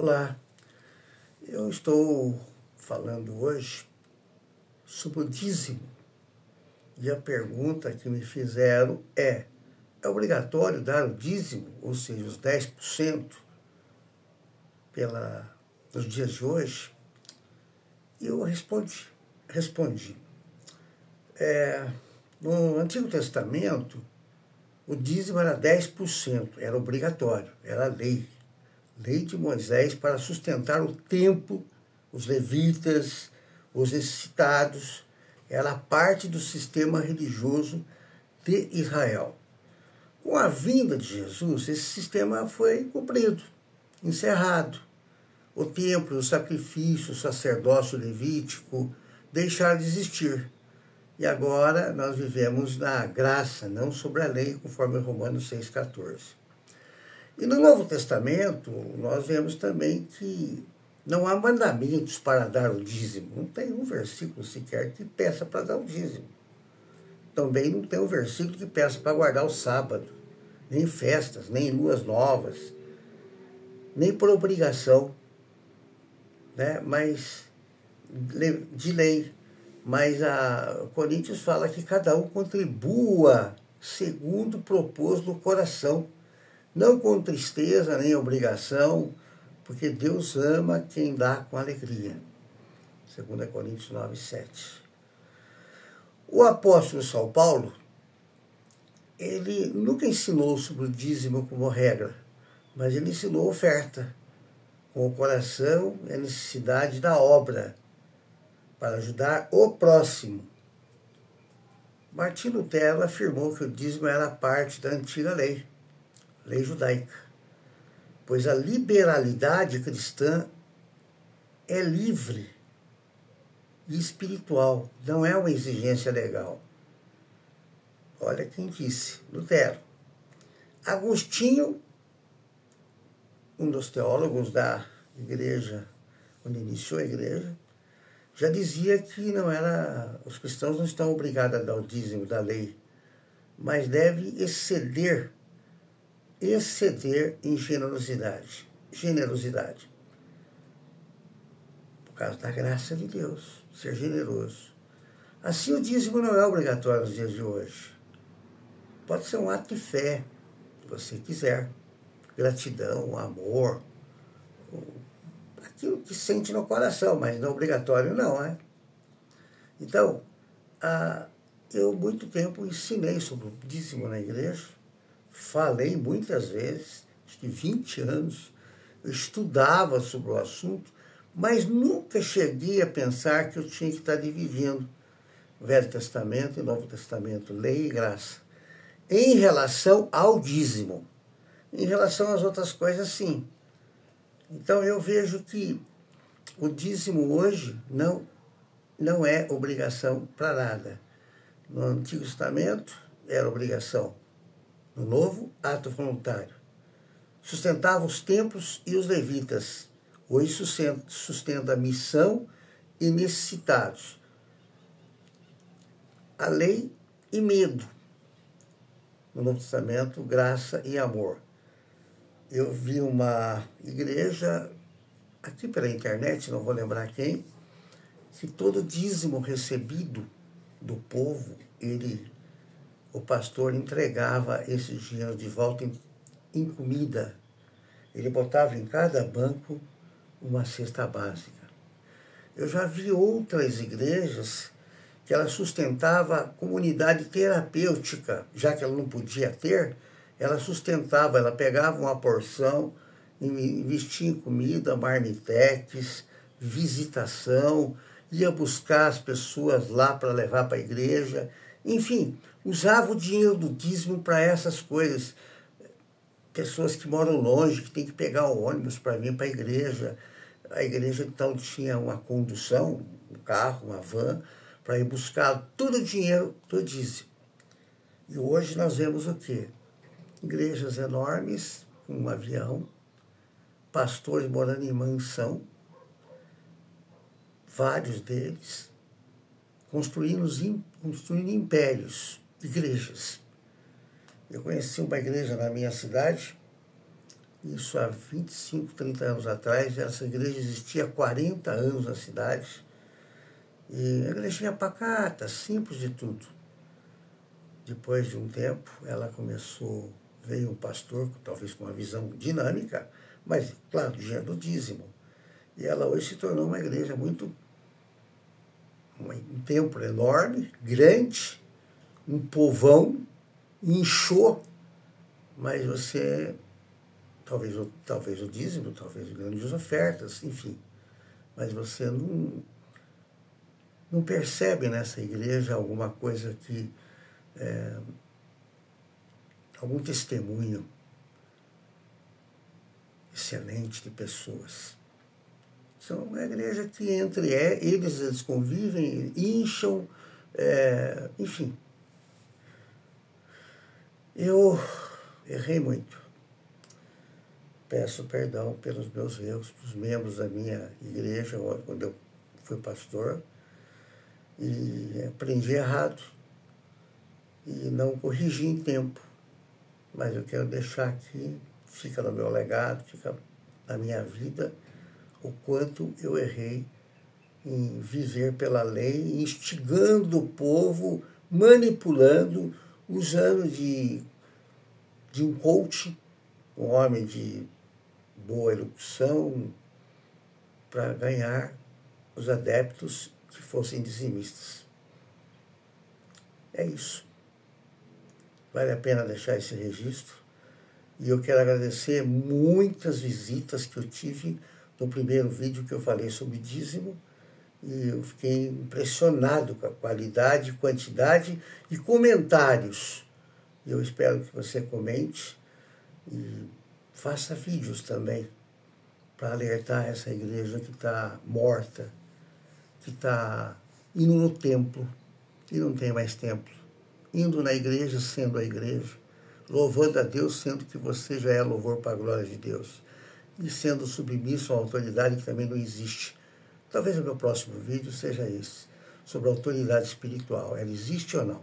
Olá, eu estou falando hoje sobre o dízimo e a pergunta que me fizeram é obrigatório dar o dízimo, ou seja, os 10% nos dias de hoje? E eu respondi. No Antigo Testamento, o dízimo era 10%, era obrigatório, era lei de Moisés para sustentar o templo, os levitas, os necessitados, era parte do sistema religioso de Israel. Com a vinda de Jesus, esse sistema foi cumprido, encerrado. O templo, o sacrifício, o sacerdócio levítico deixaram de existir. E agora nós vivemos na graça, não sobre a lei, conforme Romanos 6,14. E no Novo Testamento, nós vemos também que não há mandamentos para dar o dízimo. Não tem um versículo sequer que peça para dar o dízimo. Também não tem um versículo que peça para guardar o sábado, nem festas, nem luas novas, nem por obrigação, né? Mas de lei. Mas a Coríntios fala que cada um contribua segundo propôs no coração, não com tristeza nem obrigação, porque Deus ama quem dá com alegria. 2 Coríntios 9:7. O apóstolo São Paulo, ele nunca ensinou sobre o dízimo como regra, mas ele ensinou oferta, com o coração e a necessidade da obra, para ajudar o próximo. Martim Lutero afirmou que o dízimo era parte da antiga lei judaica, pois a liberalidade cristã é livre e espiritual, não é uma exigência legal. Olha quem disse, Lutero. Agostinho, um dos teólogos da igreja, onde iniciou a igreja, já dizia que os cristãos não estão obrigados a dar o dízimo da lei, mas deve exceder em generosidade, por causa da graça de Deus, ser generoso. Assim, o dízimo não é obrigatório nos dias de hoje. Pode ser um ato de fé, se você quiser, gratidão, amor, aquilo que sente no coração, mas não é obrigatório não, é? Então, eu muito tempo ensinei sobre o dízimo na igreja, falei muitas vezes, acho que 20 anos, eu estudava sobre o assunto, mas nunca cheguei a pensar que eu tinha que estar dividindo Velho Testamento e Novo Testamento, lei e graça, em relação ao dízimo. Em relação às outras coisas, sim. Então eu vejo que o dízimo hoje não é obrigação para nada. No Antigo Testamento era obrigação. No Novo, ato voluntário. Sustentava os templos e os levitas. Hoje sustenta a missão e necessitados. A lei e medo. No Novo Testamento, graça e amor. Eu vi uma igreja, aqui pela internet, não vou lembrar quem, que todo dízimo recebido do povo, o pastor entregava esse dinheiro de volta em comida. Ele botava em cada banco uma cesta básica. Eu já vi outras igrejas que ela sustentava a comunidade terapêutica, já que ela não podia ter, ela sustentava, ela pegava uma porção, investia em comida, marmitex, visitação, ia buscar as pessoas lá para levar para a igreja, enfim, usava o dinheiro do dízimo para essas coisas. Pessoas que moram longe, que tem que pegar o ônibus para vir para a igreja então tinha uma condução, um carro, uma van, para ir buscar todo o dinheiro do dízimo. E hoje nós vemos o quê? Igrejas enormes, com um avião, pastores morando em mansão, vários deles, construindo impérios, igrejas. Eu conheci uma igreja na minha cidade, Isso há 25, 30 anos atrás. Essa igreja existia há 40 anos na cidade. E a igrejinha pacata, simples de tudo. Depois de um tempo, ela veio um pastor, talvez com uma visão dinâmica, mas, claro, do dízimo. E ela hoje se tornou uma igreja um templo enorme, grande, um povão, inchou, mas talvez o dízimo, talvez grandes ofertas, enfim, mas você não percebe nessa igreja alguma coisa que, algum testemunho excelente de pessoas. São uma igreja que eles convivem, incham, enfim. Eu errei muito. Peço perdão pelos meus erros, para os membros da minha igreja, quando eu fui pastor, e aprendi errado, e não corrigi em tempo. Mas eu quero deixar aqui, fica no meu legado, fica na minha vida, o quanto eu errei em viver pela lei, instigando o povo, manipulando, usando de um coach, um homem de boa elocução, para ganhar os adeptos que fossem dizimistas. É isso. Vale a pena deixar esse registro. E eu quero agradecer muitas visitas que eu tive no primeiro vídeo que eu falei sobre dízimo, e eu fiquei impressionado com a qualidade, quantidade e comentários. E eu espero que você comente e faça vídeos também para alertar essa igreja que está morta, que está indo no templo e não tem mais templo, indo na igreja sendo a igreja, louvando a Deus sendo que você já é louvor para a glória de Deus, e sendo submisso a uma autoridade que também não existe. Talvez o meu próximo vídeo seja esse, sobre a autoridade espiritual. Ela existe ou não?